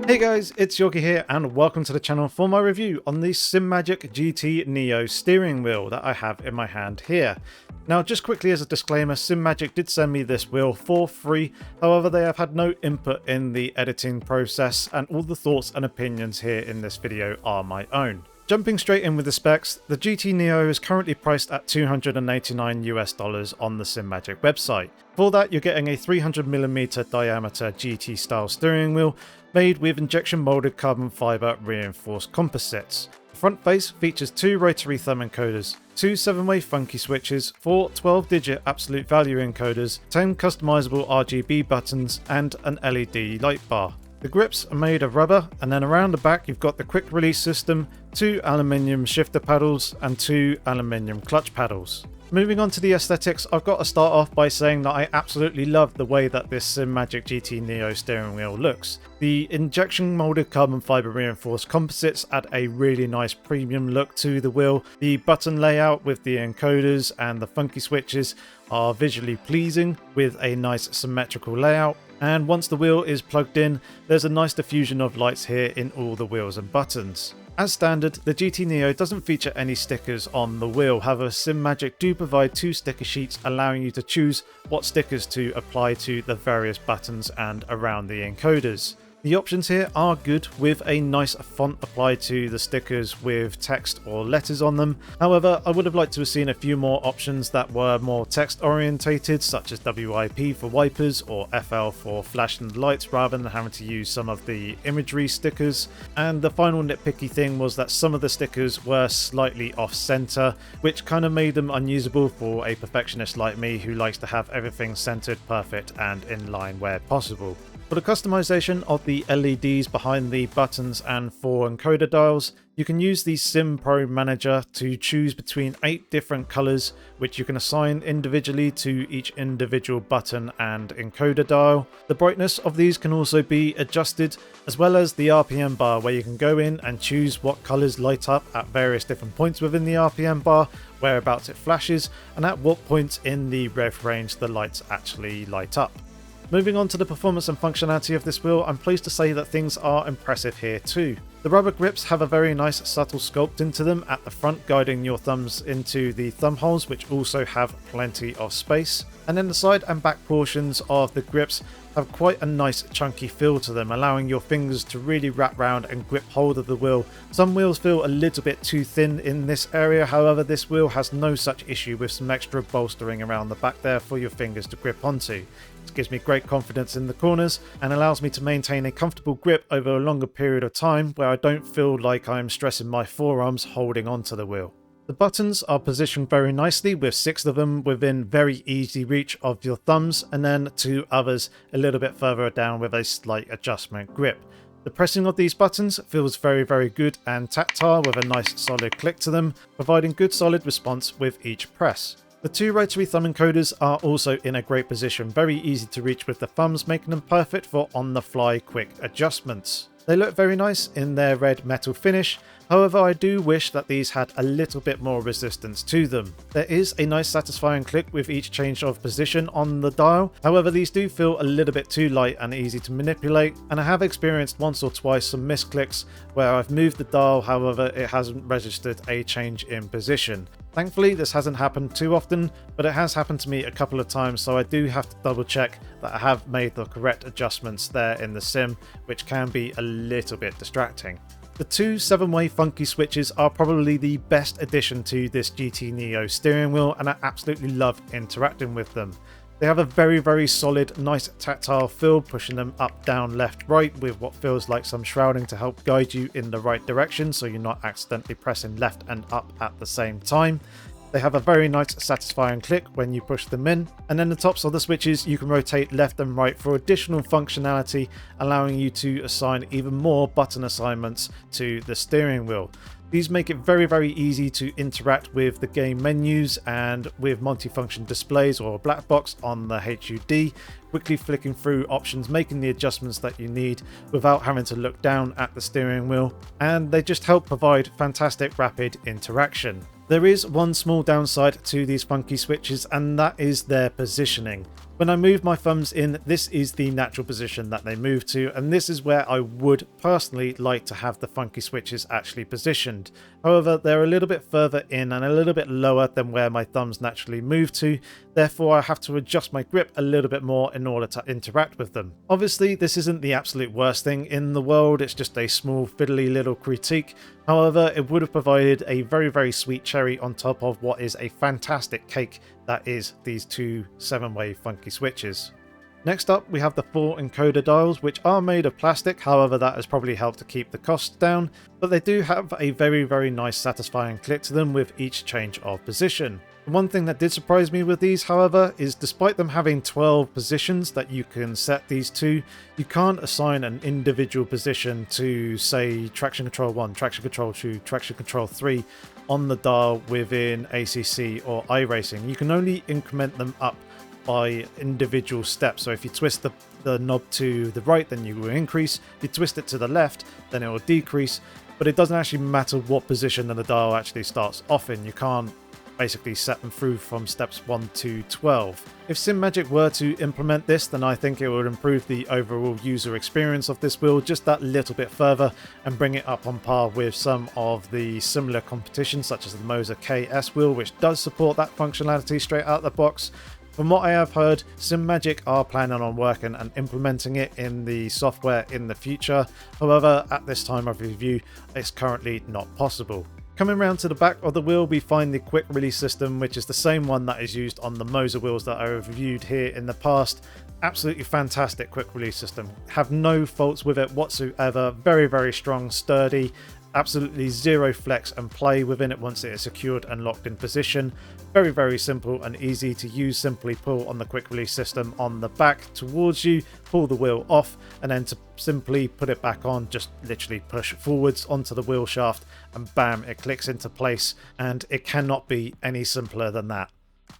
Hey guys, it's Yorkie here and welcome to the channel for my review on the Simagic GT Neo steering wheel that I have in my hand here. Now just quickly as a disclaimer, Simagic did send me this wheel for free, however they have had no input in the editing process and all the thoughts and opinions here in this video are my own. Jumping straight in with the specs, the GT Neo is currently priced at $289 on the Simagic website. For that you're getting a 300mm diameter GT style steering wheel made with injection molded carbon fibre reinforced composites. The front face features two rotary thumb encoders, two 7-way funky switches, four 12-digit absolute value encoders, 10 customizable RGB buttons and an LED light bar. The grips are made of rubber, and then around the back you've got the quick release system, two aluminium shifter paddles and two aluminium clutch paddles. Moving on to the aesthetics, I've got to start off by saying that I absolutely love the way that this Simagic GT Neo steering wheel looks. The injection molded carbon fibre reinforced composites add a really nice premium look to the wheel. The button layout with the encoders and the funky switches are visually pleasing with a nice symmetrical layout. And once the wheel is plugged in, there's a nice diffusion of lights here in all the wheels and buttons. As standard, the GT Neo doesn't feature any stickers on the wheel, however Simagic do provide two sticker sheets allowing you to choose what stickers to apply to the various buttons and around the encoders. The options here are good with a nice font applied to the stickers with text or letters on them. However, I would have liked to have seen a few more options that were more text orientated, such as WIP for wipers or FL for flashing lights rather than having to use some of the imagery stickers. And the final nitpicky thing was that some of the stickers were slightly off center, which kind of made them unusable for a perfectionist like me who likes to have everything centered perfect and in line where possible. For the customization of the LEDs behind the buttons and 4 encoder dials, you can use the Sim Pro Manager to choose between 8 different colors, which you can assign individually to each individual button and encoder dial. The brightness of these can also be adjusted, as well as the RPM bar, where you can go in and choose what colors light up at various different points within the RPM bar, whereabouts it flashes, and at what points in the rev range the lights actually light up. Moving on to the performance and functionality of this wheel, I'm pleased to say that things are impressive here too. The rubber grips have a very nice subtle sculpt into them at the front, guiding your thumbs into the thumb holes, which also have plenty of space. And then the side and back portions of the grips have quite a nice chunky feel to them, allowing your fingers to really wrap round and grip hold of the wheel. Some wheels feel a little bit too thin in this area, however this wheel has no such issue with some extra bolstering around the back there for your fingers to grip onto. It gives me great confidence in the corners and allows me to maintain a comfortable grip over a longer period of time where I don't feel like I'm stressing my forearms holding onto the wheel. The buttons are positioned very nicely, with 6 of them within very easy reach of your thumbs and then 2 others a little bit further down with a slight adjustment grip. The pressing of these buttons feels very good and tactile with a nice solid click to them, providing good solid response with each press. The 2 rotary thumb encoders are also in a great position, very easy to reach with the thumbs, making them perfect for on-the-fly quick adjustments. They look very nice in their red metal finish, however I do wish that these had a little bit more resistance to them. There is a nice satisfying click with each change of position on the dial, however these do feel a little bit too light and easy to manipulate, and I have experienced once or twice some misclicks where I've moved the dial, however it hasn't registered a change in position. Thankfully this hasn't happened too often, but it has happened to me a couple of times, so I do have to double check that I have made the correct adjustments there in the sim, which can be a little bit distracting. The 2 7-way funky switches are probably the best addition to this GT Neo steering wheel, and I absolutely love interacting with them. They have a very solid, nice tactile feel, pushing them up, down, left, right with what feels like some shrouding to help guide you in the right direction so you're not accidentally pressing left and up at the same time. They have a very nice satisfying click when you push them in, and then the tops of the switches you can rotate left and right for additional functionality, allowing you to assign even more button assignments to the steering wheel. These make it very easy to interact with the game menus and with multifunction displays or a black box on the HUD, quickly flicking through options, making the adjustments that you need without having to look down at the steering wheel, and they just help provide fantastic rapid interaction. There is one small downside to these funky switches, and that is their positioning. When I move my thumbs in, this is the natural position that they move to, and this is where I would personally like to have the funky switches actually positioned. However, they're a little bit further in and a little bit lower than where my thumbs naturally move to, therefore I have to adjust my grip a little bit more in order to interact with them. Obviously, this isn't the absolute worst thing in the world, it's just a small fiddly little critique. However, it would have provided a very sweet cherry on top of what is a fantastic cake that is these two 7-way funky switches. Next up, we have the 4 encoder dials, which are made of plastic. However, that has probably helped to keep the costs down, but they do have a very nice satisfying click to them with each change of position. The one thing that did surprise me with these, however, is despite them having 12 positions that you can set these to, you can't assign an individual position to, say, traction control 1, traction control 2, traction control 3 on the dial within ACC or iRacing. You can only increment them up by individual steps. So if you twist the knob to the right, then you will increase. If you twist it to the left, then it will decrease. But it doesn't actually matter what position that the dial actually starts off in. You can't basically set them through from steps 1 to 12. If Simagic were to implement this, then I think it would improve the overall user experience of this wheel just that little bit further and bring it up on par with some of the similar competition, such as the Moser KS wheel, which does support that functionality straight out the box. From what I have heard, Simagic are planning on working and implementing it in the software in the future. However, at this time of review, it's currently not possible. Coming round to the back of the wheel, we find the quick release system, which is the same one that is used on the Moser wheels that I reviewed here in the past. Absolutely fantastic quick release system. Have no faults with it whatsoever. Very strong, sturdy. Absolutely zero flex and play within it once it is secured and locked in position. Very simple and easy to use. Simply pull on the quick release system on the back towards you, pull the wheel off, and then to simply put it back on, just literally push forwards onto the wheel shaft and bam, it clicks into place, and it cannot be any simpler than that.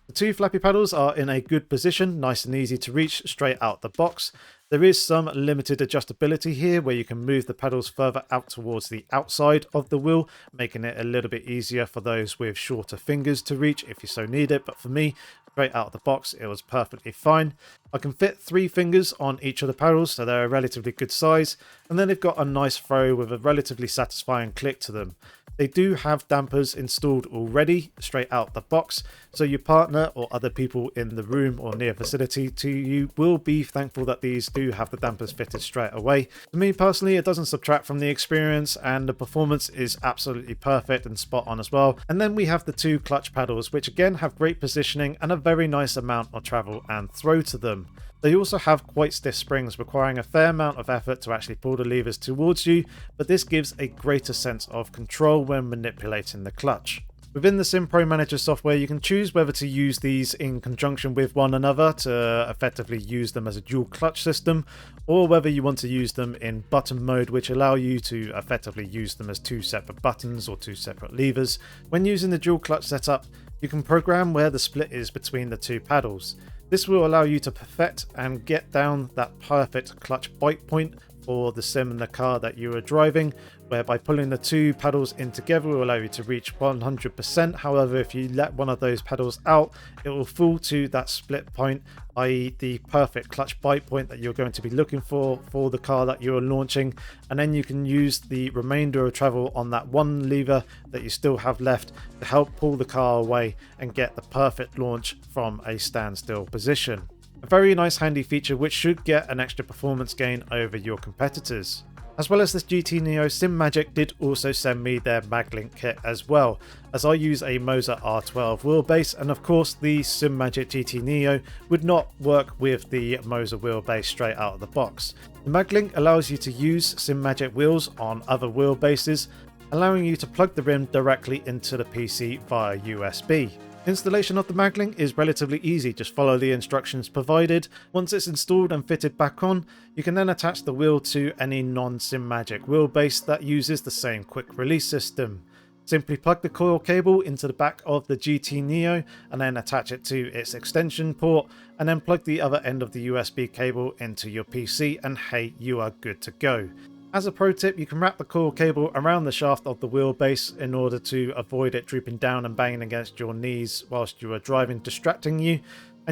The 2 flappy pedals are in a good position, nice and easy to reach straight out the box. There is some limited adjustability here where you can move the pedals further out towards the outside of the wheel, making it a little bit easier for those with shorter fingers to reach if you so need it, but for me, straight out of the box, it was perfectly fine. I can fit 3 fingers on each of the pedals, so they're a relatively good size, and then they've got a nice throw with a relatively satisfying click to them. They do have dampers installed already straight out the box, so your partner or other people in the room or near vicinity to you will be thankful that these do have the dampers fitted straight away. For me personally, it doesn't subtract from the experience, and the performance is absolutely perfect and spot on as well. And then we have the 2 clutch pedals, which again have great positioning and a very nice amount of travel and throw to them. They also have quite stiff springs, requiring a fair amount of effort to actually pull the levers towards you, but this gives a greater sense of control when manipulating the clutch. Within the Sim Pro Manager software, you can choose whether to use these in conjunction with one another to effectively use them as a dual clutch system, or whether you want to use them in button mode, which allow you to effectively use them as 2 separate buttons or 2 separate levers. When using the dual clutch setup, you can program where the split is between the 2 pedals. This will allow you to perfect and get down that perfect clutch bite point for the sim and the car that you are driving, whereby pulling the 2 pedals in together will allow you to reach 100%. However, if you let one of those pedals out, it will fall to that split point, i.e. the perfect clutch bite point that you're going to be looking for the car that you're launching, and then you can use the remainder of travel on that one lever that you still have left to help pull the car away and get the perfect launch from a standstill position. A very nice handy feature which should get an extra performance gain over your competitors. As well as this GT Neo, Simagic did also send me their MagLink kit as well, as I use a Moser R12 wheelbase, and of course the Simagic GT Neo would not work with the Moser wheelbase straight out of the box. The MagLink allows you to use Simagic wheels on other wheelbases, allowing you to plug the rim directly into the PC via USB. Installation of the MagLink is relatively easy, just follow the instructions provided. Once it's installed and fitted back on, you can then attach the wheel to any non-Simagic wheelbase that uses the same quick release system. Simply plug the coil cable into the back of the GT Neo and then attach it to its extension port, and then plug the other end of the USB cable into your PC, and hey, you are good to go. As a pro tip, you can wrap the coil cable around the shaft of the wheelbase in order to avoid it drooping down and banging against your knees whilst you are driving, distracting you.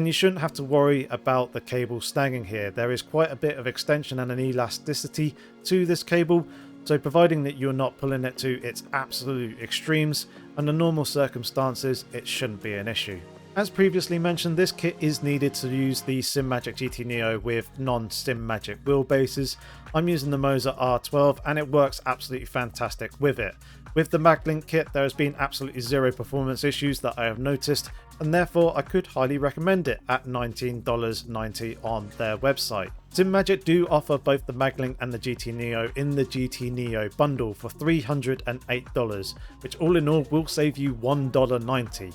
and you shouldn't have to worry about the cable snagging here. There is quite a bit of extension and an elasticity to this cable, so providing that you're not pulling it to its absolute extremes, under normal circumstances it shouldn't be an issue. As previously mentioned, this kit is needed to use the Simagic GT Neo with non-Simagic wheelbases. I'm using the Moser R12 and it works absolutely fantastic with it. With the MagLink kit, there has been absolutely zero performance issues that I have noticed, and therefore I could highly recommend it at $19.90 on their website. Simagic do offer both the MagLink and the GT Neo in the GT Neo bundle for $308, which all in all will save you $1.90.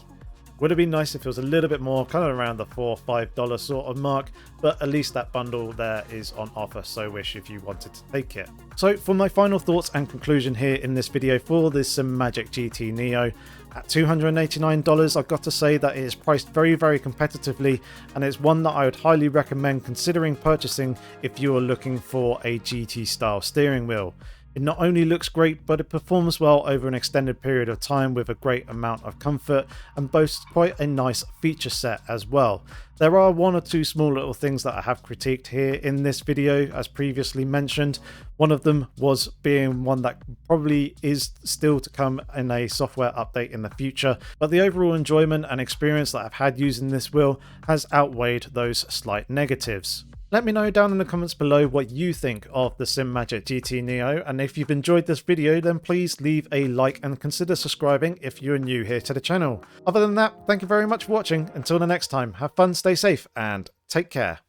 Would have been nice if it was a little bit more, kind of around the $4 or $5 sort of mark, but at least that bundle there is on offer, so wish if you wanted to take it. So for my final thoughts and conclusion here in this video for this Simagic GT Neo, at $289, I've got to say that it is priced very, very competitively, and it's one that I would highly recommend considering purchasing if you are looking for a GT style steering wheel. It not only looks great, but it performs well over an extended period of time with a great amount of comfort and boasts quite a nice feature set as well. There are one or two small little things that I have critiqued here in this video as previously mentioned. One of them was being one that probably is still to come in a software update in the future, but the overall enjoyment and experience that I've had using this wheel has outweighed those slight negatives. Let me know down in the comments below what you think of the Simagic GT Neo, and if you've enjoyed this video then please leave a like and consider subscribing if you're new here to the channel. Other than that, thank you very much for watching. Until the next time, have fun, stay safe, and take care.